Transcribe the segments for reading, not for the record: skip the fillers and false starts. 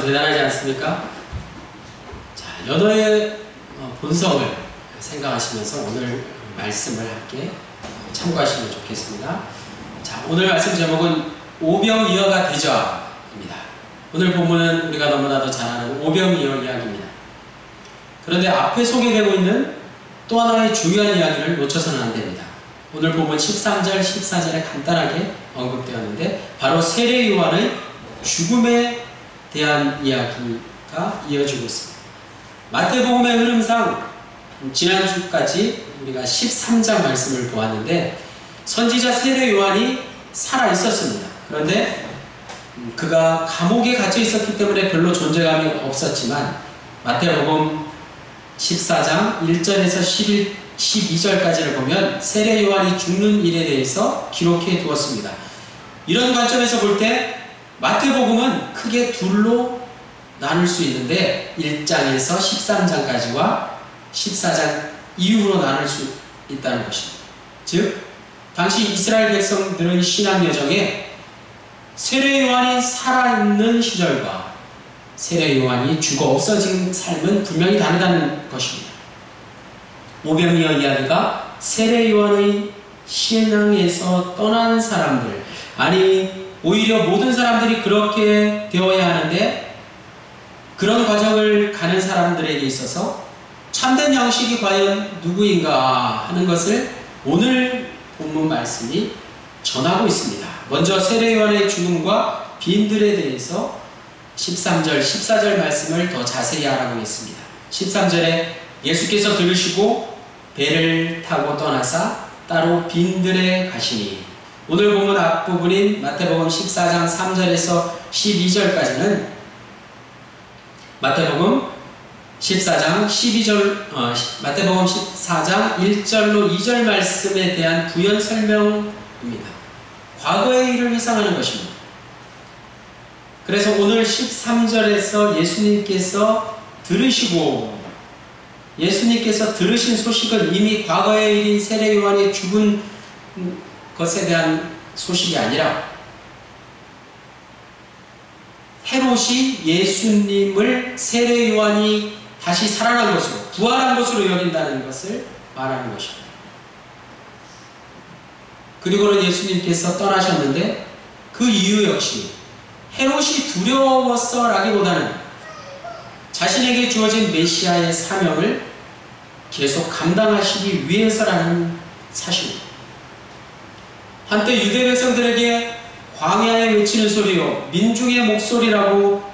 참 대단하지 않습니까? 자, 연어의 본성을 생각하시면서 오늘 말씀을 함께 참고하시면 좋겠습니다. 자, 오늘 말씀 제목은 오병이어가 되자입니다. 오늘 본문은 우리가 너무나도 잘 아는 오병이어 이야기입니다. 그런데 앞에 소개되고 있는 또 하나의 중요한 이야기를 놓쳐서는 안 됩니다. 오늘 본문 13절, 14절에 간단하게 언급되었는데 바로 세례 요한의 죽음에 대한 이야기가 이어지고 있습니다. 마태복음의 흐름상 지난주까지 우리가 13장 말씀을 보았는데 선지자 세례 요한이 살아 있었습니다. 그런데 그가 감옥에 갇혀 있었기 때문에 별로 존재감이 없었지만 마태복음 14장 1절에서 12절까지를 보면 세례 요한이 죽는 일에 대해서 기록해 두었습니다. 이런 관점에서 볼 때 마태복음은 크게 둘로 나눌 수 있는데 1장에서 13장까지와 14장 이후로 나눌 수 있다는 것입니다. 즉 당시 이스라엘 백성들의 신앙 여정에 세례 요한이 살아있는 시절과 세례 요한이 죽어 없어진 삶은 분명히 다르다는 것입니다. 오병이어 이야기가 세례 요한의 신앙에서 떠난 사람들, 아니 오히려 모든 사람들이 그렇게 되어야 하는데 그런 과정을 가는 사람들에게 있어서 참된 양식이 과연 누구인가 하는 것을 오늘 본문 말씀이 전하고 있습니다. 먼저 세례 요한의 죽음과 빈들에 대해서 13절, 14절 말씀을 더 자세히 알아보겠습니다. 13절에 예수께서 들으시고 배를 타고 떠나사 따로 빈들에 가시니, 오늘 본문 앞부분인 마태복음 14장 3절에서 12절까지는 마태복음 14장 12절, 마태복음 14장 1절로 2절 말씀에 대한 부연 설명입니다. 과거의 일을 회상하는 것입니다. 그래서 오늘 13절에서 예수님께서 들으신 소식은 이미 과거의 일인 세례 요한이 죽은 것에 대한 소식이 아니라 헤롯이 예수님을 세례 요한이 다시 살아난 것으로, 부활한 것으로 여긴다는 것을 말하는 것입니다. 그리고는 예수님께서 떠나셨는데 그 이유 역시 헤롯이 두려웠어라기보다는 자신에게 주어진 메시아의 사명을 계속 감당하시기 위해서라는 사실입니다. 한때 유대 백성들에게 광야에 외치는 소리요 민중의 목소리라고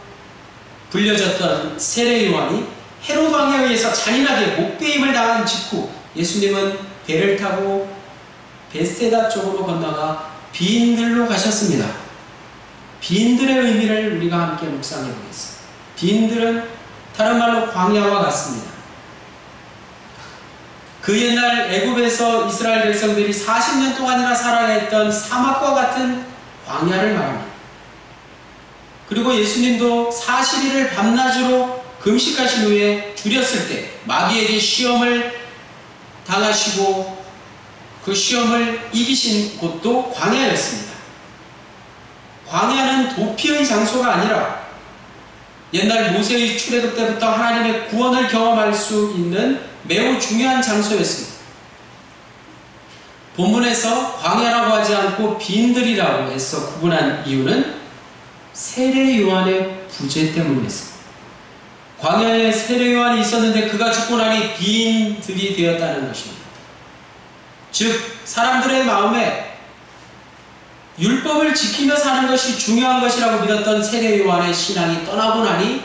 불려졌던 세례 요한이 헤롯 왕에 의해서 잔인하게 목배임을 당한 직후 예수님은 배를 타고 벳세다 쪽으로 건너가 빈들로 가셨습니다. 빈들의 의미를 우리가 함께 묵상해 보겠습니다. 빈들은 다른 말로 광야와 같습니다. 그 옛날 애굽에서 이스라엘 백성들이 40년 동안이나 살아야 했던 사막과 같은 광야를 말합니다. 그리고 예수님도 40일을 밤낮으로 금식하신 후에 줄였을 때 마귀에게 시험을 당하시고 그 시험을 이기신 곳도 광야였습니다. 광야는 도피의 장소가 아니라 옛날 모세의 출애굽 때부터 하나님의 구원을 경험할 수 있는 매우 중요한 장소였습니다. 본문에서 광야라고 하지 않고 빈들이라고 해서 구분한 이유는 세례 요한의 부재 때문이었습니다. 광야에 세례 요한이 있었는데 그가 죽고 나니 빈들이 되었다는 것입니다. 즉 사람들의 마음에 율법을 지키며 사는 것이 중요한 것이라고 믿었던 세례 요한의 신앙이 떠나고 나니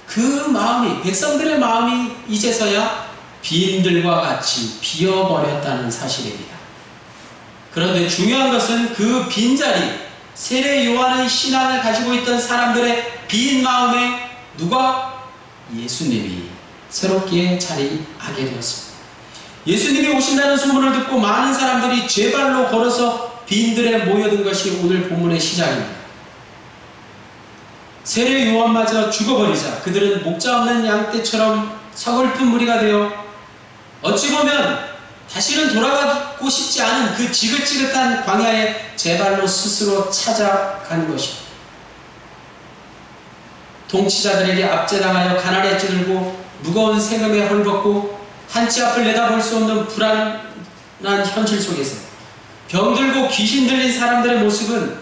그 마음이, 백성들의 마음이 이제서야 빈들과 같이 비어버렸다는 사실입니다. 그런데 중요한 것은 그 빈자리, 세례 요한의 신앙을 가지고 있던 사람들의 빈 마음에 누가? 예수님이 새롭게 자리하게 되었습니다. 예수님이 오신다는 소문을 듣고 많은 사람들이 제발로 걸어서 빈들에 모여든 것이 오늘 본문의 시작입니다. 세례 요한마저 죽어버리자 그들은 목자 없는 양떼처럼 서글픈 무리가 되어 어찌 보면 다시는 돌아가고 싶지 않은 그 지긋지긋한 광야에 제발로 스스로 찾아간 것입니다. 통치자들에게 압제당하여 가난에 찌들고 무거운 세금에 헐벗고 한치 앞을 내다볼 수 없는 불안한 현실 속에서 병들고 귀신 들린 사람들의 모습은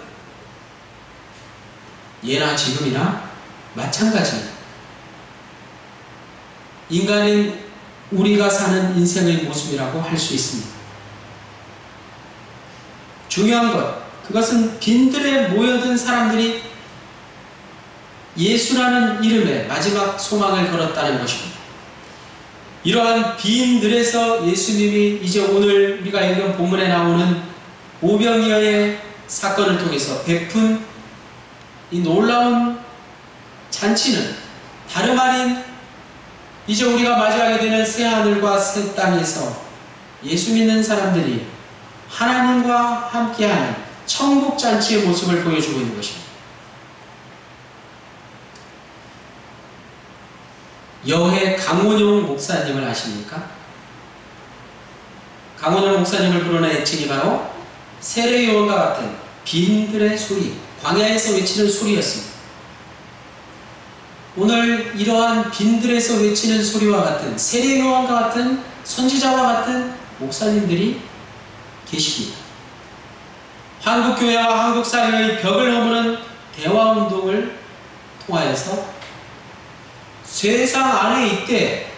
예나 지금이나 마찬가지입니다. 인간인 우리가 사는 인생의 모습이라고 할 수 있습니다. 중요한 그것은 빈들에 모여든 사람들이 예수라는 이름에 마지막 소망을 걸었다는 것입니다. 이러한 빈들에서 예수님이 이제 오늘 우리가 읽은 본문에 나오는 오병이어의 사건을 통해서 베푼 이 놀라운 잔치는 다름 아닌 이제 우리가 맞이하게 되는 새하늘과 새 땅에서 예수 믿는 사람들이 하나님과 함께하는 천국 잔치의 모습을 보여주고 있는 것입니다. 여해 강원용 목사님을 아십니까? 강원용 목사님을 부르는 애칭이 바로 세례요한과 같은 빈들의 소리, 광야에서 외치는 소리였습니다. 오늘 이러한 빈들에서 외치는 소리와 같은 세례요한과 같은 선지자와 같은 목사님들이 계십니다. 한국교회와 한국사회의 벽을 허무는 대화운동을 통하여서 세상 안에 있되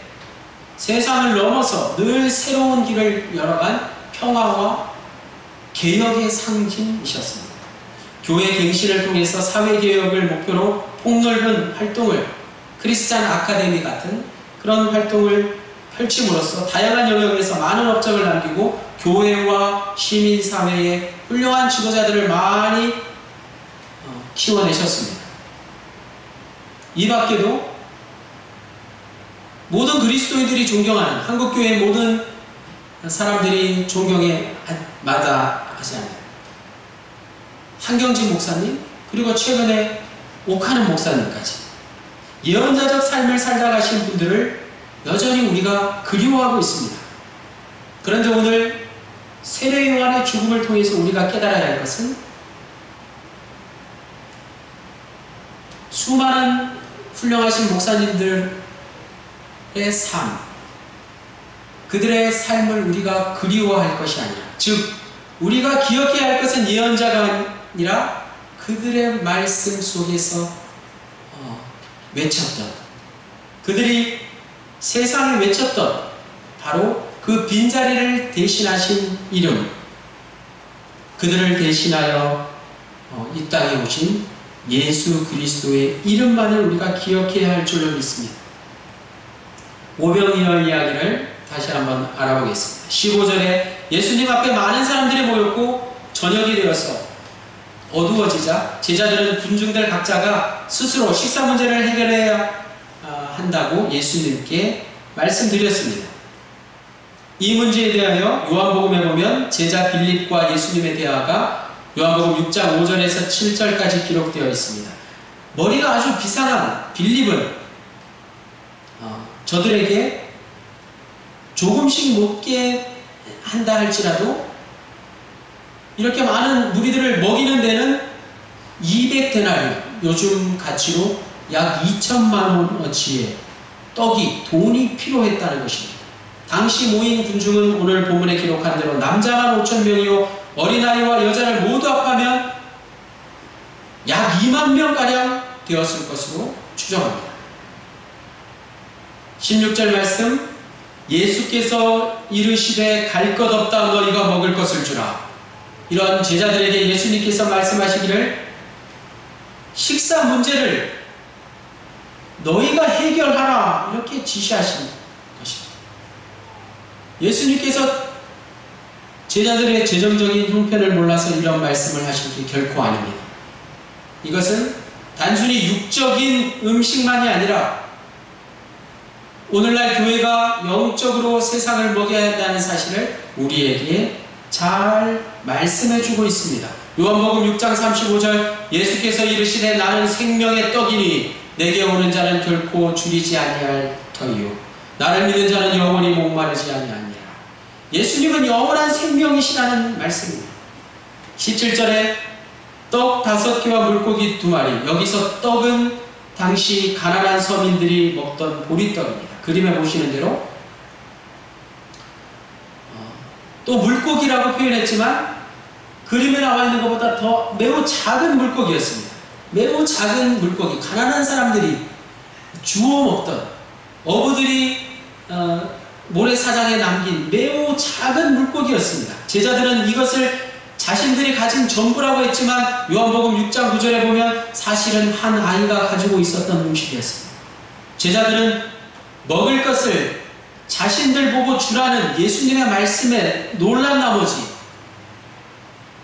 세상을 넘어서 늘 새로운 길을 열어간 평화와 개혁의 상징이셨습니다. 교회 갱신을 통해서 사회개혁을 목표로 폭넓은 활동을 크리스찬 아카데미 같은 그런 활동을 펼침으로써 다양한 영역에서 많은 업적을 남기고 교회와 시민사회의 훌륭한 지도자들을 많이 키워내셨습니다. 이 밖에도 모든 그리스도인들이 존경하는 한국교회의 모든 사람들이 존경에 마다하지 않아요. 한경진 목사님, 그리고 최근에 옥하는 목사님까지 예언자적 삶을 살다 가신 분들을 여전히 우리가 그리워하고 있습니다. 그런데 오늘 세례요한의 죽음을 통해서 우리가 깨달아야 할 것은 수많은 훌륭하신 목사님들의 삶, 그들의 삶을 우리가 그리워할 것이 아니라, 즉 우리가 기억해야 할 것은 예언자가 아니라 그들의 말씀 속에서 외쳤던, 그들이 세상에 외쳤던 바로 그 빈자리를 대신하신 이름, 그들을 대신하여 이 땅에 오신 예수 그리스도의 이름만을 우리가 기억해야 할 줄로 믿습니다. 오병이어 이야기를 다시 한번 알아보겠습니다. 15절에 예수님 앞에 많은 사람들이 모였고 저녁이 되어서 어두워지자 제자들은 군중들 각자가 스스로 식사 문제를 해결해야 한다고 예수님께 말씀드렸습니다. 이 문제에 대하여 요한복음에 보면 제자 빌립과 예수님의 대화가 요한복음 6장 5절에서 7절까지 기록되어 있습니다. 머리가 아주 비상한 빌립은 저들에게 조금씩 먹게 한다 할지라도 이렇게 많은 무리들을 먹이는 데는 200데나리온, 요즘 가치로 약 2천만 원어치의 돈이 필요했다는 것입니다. 당시 모인 군중은 오늘 본문에 기록한 대로 남자만 5,000명이요 어린아이와 여자를 모두 합하면 약 2만 명가량 되었을 것으로 추정합니다. 16절 말씀, 예수께서 이르시되 갈 것 없다 너희가 먹을 것을 주라. 이런 제자들에게 예수님께서 말씀하시기를 식사 문제를 너희가 해결하라 이렇게 지시하신 것입니다. 예수님께서 제자들의 재정적인 형편을 몰라서 이런 말씀을 하신 게 결코 아닙니다. 이것은 단순히 육적인 음식만이 아니라 오늘날 교회가 영적으로 세상을 먹여야 한다는 사실을 우리에게 잘 말씀해주고 있습니다. 요한복음 6장 35절 예수께서 이르시되 나는 생명의 떡이니 내게 오는 자는 결코 줄이지 아니할 터이요 나를 믿는 자는 영원히 목마르지 아니하니라. 예수님은 영원한 생명이시라는 말씀입니다. 17절에 떡 5개와 물고기 2마리, 여기서 떡은 당시 가난한 서민들이 먹던 보리떡입니다. 그림에 보시는 대로 또 물고기라고 표현했지만 그림에 나와 있는 것보다 더 매우 작은 물고기였습니다. 매우 작은 물고기, 가난한 사람들이 주워 먹던, 어부들이 모래사장에 남긴 매우 작은 물고기였습니다. 제자들은 이것을 자신들이 가진 전부라고 했지만 요한복음 6장 9절에 보면 사실은 한 아이가 가지고 있었던 음식이었습니다. 제자들은 먹을 것을 자신들 보고 주라는 예수님의 말씀에 놀란 나머지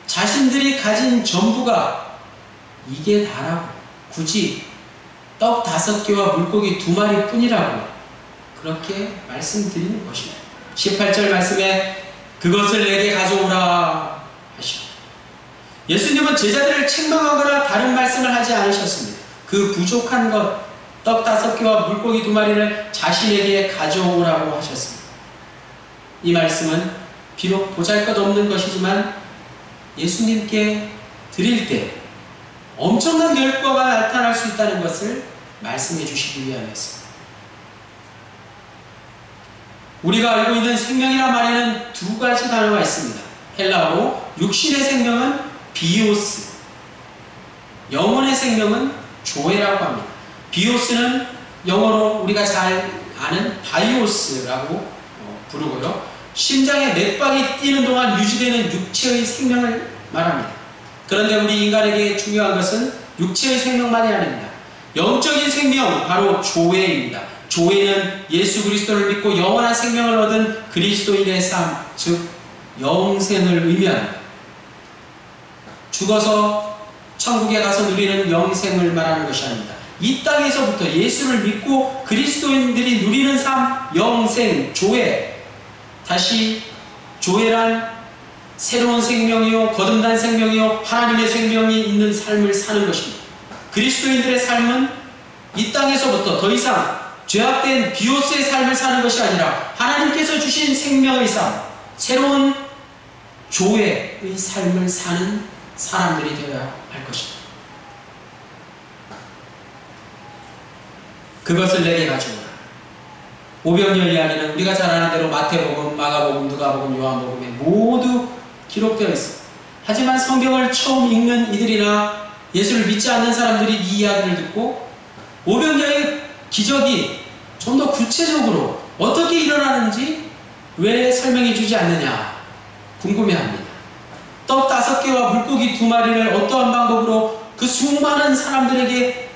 자신들이 가진 전부가 이게 다라고, 굳이 떡 5개와 물고기 2마리 뿐이라고 그렇게 말씀드리는 것입니다. 18절 말씀에 그것을 내게 가져오라 하시고, 예수님은 제자들을 책망하거나 다른 말씀을 하지 않으셨습니다. 그 부족한 것, 떡 5개와 물고기 2마리를 자신에게 가져오라고 하셨습니다. 이 말씀은 비록 보잘것없는 것이지만 예수님께 드릴 때 엄청난 결과가 나타날 수 있다는 것을 말씀해 주시기 위함이었습니다. 우리가 알고 있는 생명이란 말에는 2가지 단어가 있습니다. 헬라어로 육신의 생명은 비오스, 영혼의 생명은 조에라고 합니다. 비오스는 영어로 우리가 잘 아는 바이오스라고 부르고요. 심장에 맥박이 뛰는 동안 유지되는 육체의 생명을 말합니다. 그런데 우리 인간에게 중요한 것은 육체의 생명만이 아닙니다. 영적인 생명, 바로 조회입니다. 조회는 예수 그리스도를 믿고 영원한 생명을 얻은 그리스도인의 삶, 즉 영생을 의미합니다. 죽어서 천국에 가서 누리는 영생을 말하는 것이 아닙니다. 이 땅에서부터 예수를 믿고 그리스도인들이 누리는 삶, 영생, 조회. 다시 조회란 새로운 생명이요, 거듭난 생명이요, 하나님의 생명이 있는 삶을 사는 것입니다. 그리스도인들의 삶은 이 땅에서부터 더 이상 죄악된 비오스의 삶을 사는 것이 아니라 하나님께서 주신 생명의 삶, 새로운 조회의 삶을 사는 사람들이 되어야 할 것입니다. 그것을 내게 가져오라. 오병이어 이야기는 우리가 잘 아는 대로 마태복음, 마가복음, 누가복음, 요한복음에 모두 기록되어 있습니다. 하지만 성경을 처음 읽는 이들이나 예수를 믿지 않는 사람들이 이 이야기를 듣고 오병이어의 기적이 좀 더 구체적으로 어떻게 일어나는지 왜 설명해 주지 않느냐 궁금해합니다. 떡 5개와 물고기 2마리를 어떠한 방법으로 그 수많은 사람들에게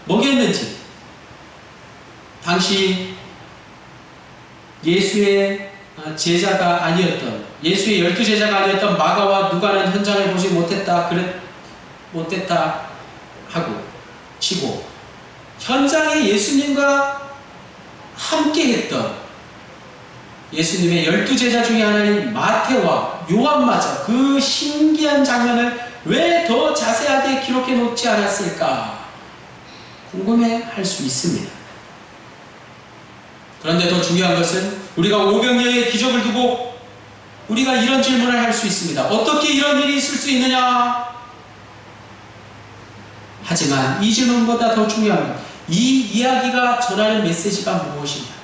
먹였는지, 당시 예수의 제자가 아니었던, 예수의 12제자가 아니었던 마가와 누가는 현장을 보지 못했다 하고 치고, 현장에 예수님과 함께 했던 예수님의 12제자 중에 하나인 마태와 요한마저 그 신기한 장면을 왜 더 자세하게 기록해 놓지 않았을까 궁금해 할 수 있습니다. 그런데 더 중요한 것은 우리가 오병이어의 기적을 두고 우리가 이런 질문을 할 수 있습니다. 어떻게 이런 일이 있을 수 있느냐? 하지만 이 질문보다 더 중요한 이 이야기가 전하는 메시지가 무엇인가?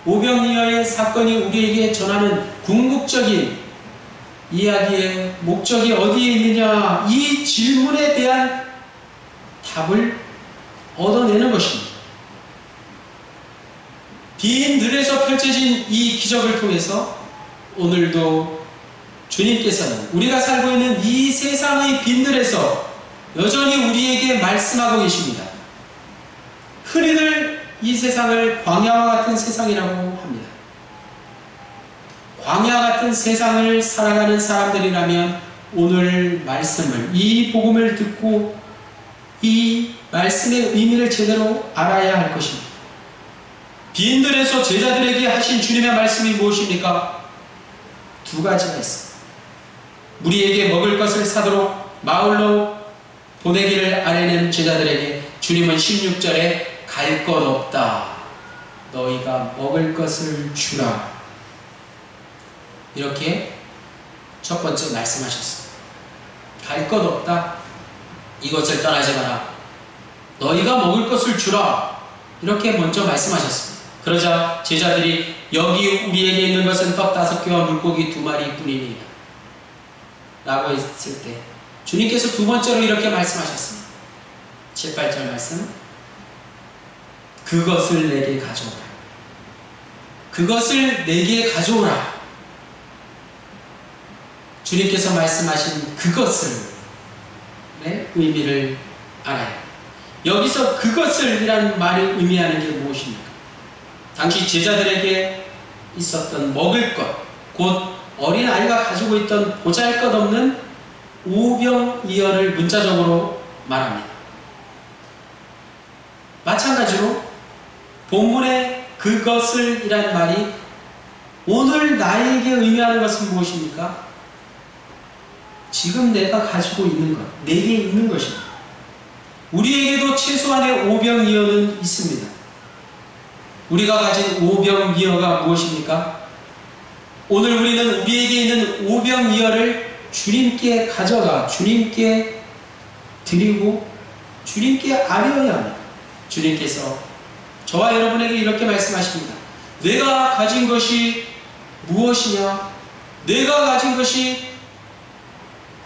오병이어의 사건이 우리에게 전하는 궁극적인 이야기의 목적이 어디에 있느냐? 이 질문에 대한 답을 얻어내는 것입니다. 빈 들에서 펼쳐진 이 기적을 통해서 오늘도 주님께서는 우리가 살고 있는 이 세상의 빈들에서 여전히 우리에게 말씀하고 계십니다. 흔히들 이 세상을 광야와 같은 세상이라고 합니다. 광야 같은 세상을 살아가는 사람들이라면 오늘 말씀을, 이 복음을 듣고 이 말씀의 의미를 제대로 알아야 할 것입니다. 빈들에서 제자들에게 하신 주님의 말씀이 무엇입니까? 2가지가 있습니다. 우리에게 먹을 것을 사도록 마을로 보내기를 아뢰는 제자들에게 주님은 16절에 갈 것 없다. 너희가 먹을 것을 주라. 이렇게 첫 번째 말씀하셨습니다. 갈 것 없다. 이것을 떠나지 마라. 너희가 먹을 것을 주라. 이렇게 먼저 말씀하셨습니다. 그러자 제자들이 여기 우리에게 있는 것은 떡 5개와 물고기 2마리 뿐이니라 라고 했을 때 주님께서 두 번째로 이렇게 말씀하셨습니다. 7, 8절 말씀. 그것을 내게 가져오라. 그것을 내게 가져오라. 주님께서 말씀하신 그것을 의미를 알아요. 여기서 그것을 이라는 말이 의미하는 게 무엇입니까? 당시 제자들에게 있었던 먹을 것, 곧 어린아이가 가지고 있던 보잘것없는 오병이어를 문자적으로 말합니다. 마찬가지로 본문의 그것을 이라는 말이 오늘 나에게 의미하는 것은 무엇입니까? 지금 내가 가지고 있는 것, 내게 있는 것입니다. 우리에게도 최소한의 오병이어는 있습니다. 우리가 가진 오병이어가 무엇입니까? 오늘 우리는 우리에게 있는 오병이어를 주님께 가져가 주님께 드리고 주님께 아뢰어야 합니다. 주님께서 저와 여러분에게 이렇게 말씀하십니다. 내가 가진 것이 무엇이냐? 내가 가진 것이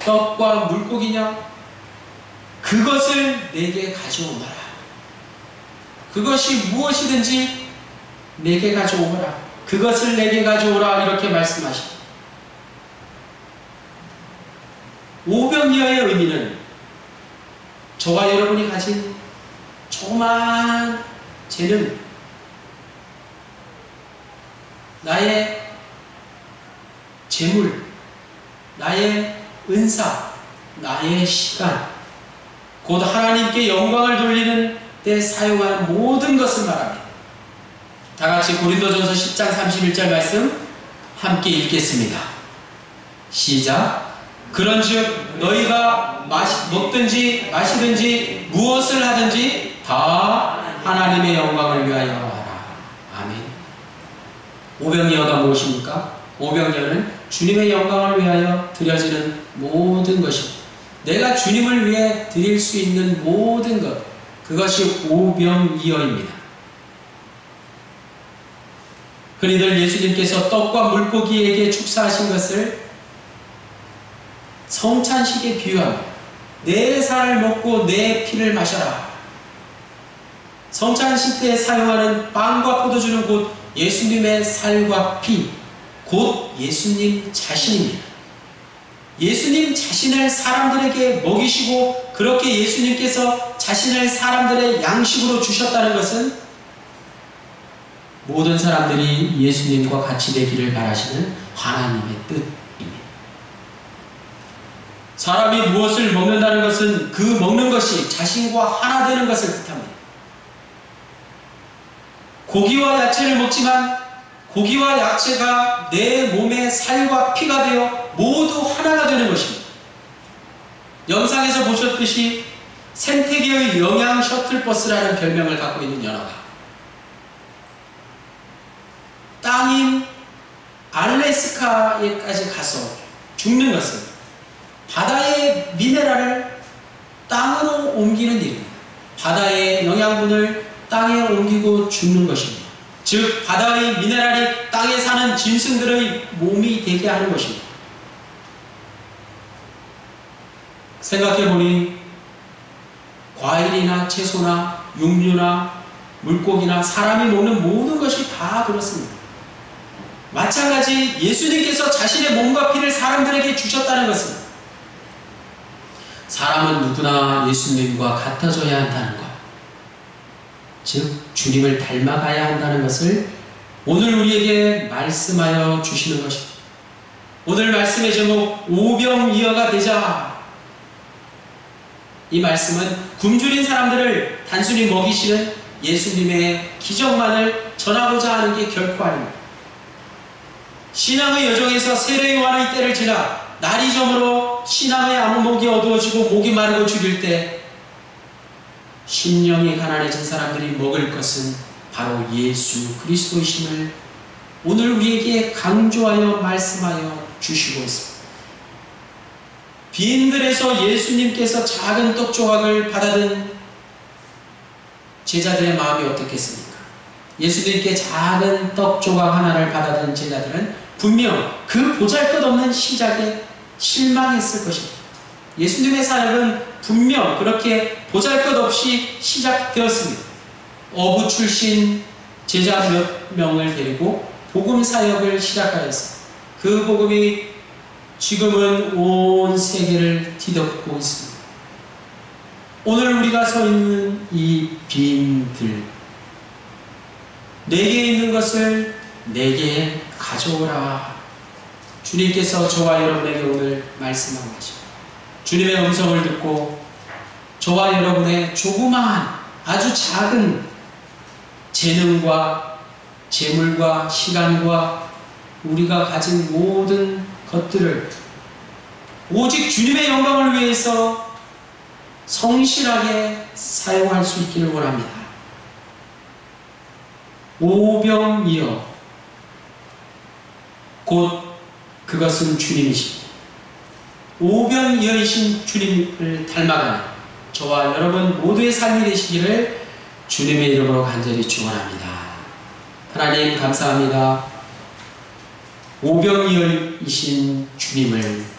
떡과 물고기냐? 그것을 내게 가져오너라. 그것이 무엇이든지 내게 가져오거라. 그것을 내게 가져오라. 이렇게 말씀하십니다. 오병이어의 의미는 저와 여러분이 가진 조그마한 재능, 나의 재물, 나의 은사, 나의 시간, 곧 하나님께 영광을 돌리는 때 사용하는 모든 것을 말합니다. 다같이 고린도전서 10장 31절 말씀 함께 읽겠습니다. 시작. 그런즉 너희가 먹든지 마시든지 무엇을 하든지 다 하나님의 영광을 위하여 하라. 아멘. 오병이어가 무엇입니까? 오병이어는 주님의 영광을 위하여 드려지는 모든 것입니다. 내가 주님을 위해 드릴 수 있는 모든 것, 그것이 오병이어입니다. 흔히들 예수님께서 떡과 물고기에게 축사하신 것을 성찬식에 비유합니다. 내 살을 먹고 내 피를 마셔라. 성찬식 때 사용하는 빵과 포도주는 곧 예수님의 살과 피, 곧 예수님 자신입니다. 예수님 자신을 사람들에게 먹이시고 그렇게 예수님께서 자신을 사람들의 양식으로 주셨다는 것은 모든 사람들이 예수님과 같이 되기를 바라시는 하나님의 뜻입니다. 사람이 무엇을 먹는다는 것은 그 먹는 것이 자신과 하나 되는 것을 뜻합니다. 고기와 야채를 먹지만 고기와 야채가 내 몸의 살과 피가 되어 모두 하나가 되는 것입니다. 영상에서 보셨듯이 생태계의 영양 셔틀버스라는 별명을 갖고 있는 연어가 땅인 알래스카에까지 가서 죽는 것은 바다의 미네랄을 땅으로 옮기는 일입니다. 바다의 영양분을 땅에 옮기고 죽는 것입니다. 즉 바다의 미네랄이 땅에 사는 짐승들의 몸이 되게 하는 것입니다. 생각해보니 과일이나 채소나 육류나 물고기나 사람이 먹는 모든 것이 다 그렇습니다. 마찬가지 예수님께서 자신의 몸과 피를 사람들에게 주셨다는 것은 사람은 누구나 예수님과 같아져야 한다는 것, 즉 주님을 닮아가야 한다는 것을 오늘 우리에게 말씀하여 주시는 것입니다. 오늘 말씀의 제목 오병이어가 되자. 이 말씀은 굶주린 사람들을 단순히 먹이시는 예수님의 기적만을 전하고자 하는 게 결코 아닙니다. 신앙의 여정에서 세례 요한의 때를 지나 날이 저물어 신앙의 안목이 어두워지고 목이 마르고 죽일 때 심령이 가난해진 사람들이 먹을 것은 바로 예수 그리스도이심을 오늘 우리에게 강조하여 말씀하여 주시고 있습니다. 빈들에서 예수님께서 작은 떡 조각을 받아든 제자들의 마음이 어떻겠습니까? 예수님께 작은 떡 조각 하나를 받아든 제자들은 분명 그 보잘것없는 시작에 실망했을 것입니다. 예수님의 사역은 분명 그렇게 보잘것없이 시작되었습니다. 어부 출신 제자 몇 명을 데리고 복음 사역을 시작하였습니다. 그 복음이 지금은 온 세계를 뒤덮고 있습니다. 오늘 우리가 서 있는 이 빈들, 내게 있는 것을 내게 가져오라. 주님께서 저와 여러분에게 오늘 말씀하고 계십니다. 주님의 음성을 듣고 저와 여러분의 조그마한 아주 작은 재능과 재물과 시간과 우리가 가진 모든 것들을 오직 주님의 영광을 위해서 성실하게 사용할 수 있기를 원합니다. 오병이어 곧 그것은 주님이십니다. 오병이어이신 주님을 닮아가는 저와 여러분 모두의 삶이 되시기를 주님의 이름으로 간절히 축원합니다. 하나님 감사합니다. 오병이어이신 주님을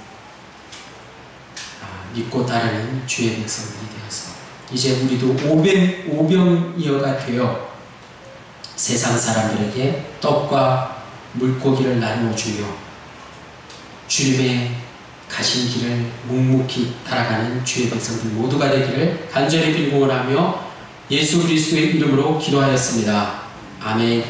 믿고 따르는 주의 백성들이 되어서 이제 우리도 오병이어가 되어 세상 사람들에게 떡과 물고기를 나누어 주며 주님의 가신 길을 묵묵히 따라가는 주의 백성들 모두가 되기를 간절히 빌고 원하며 예수 그리스도의 이름으로 기도하였습니다. 아멘.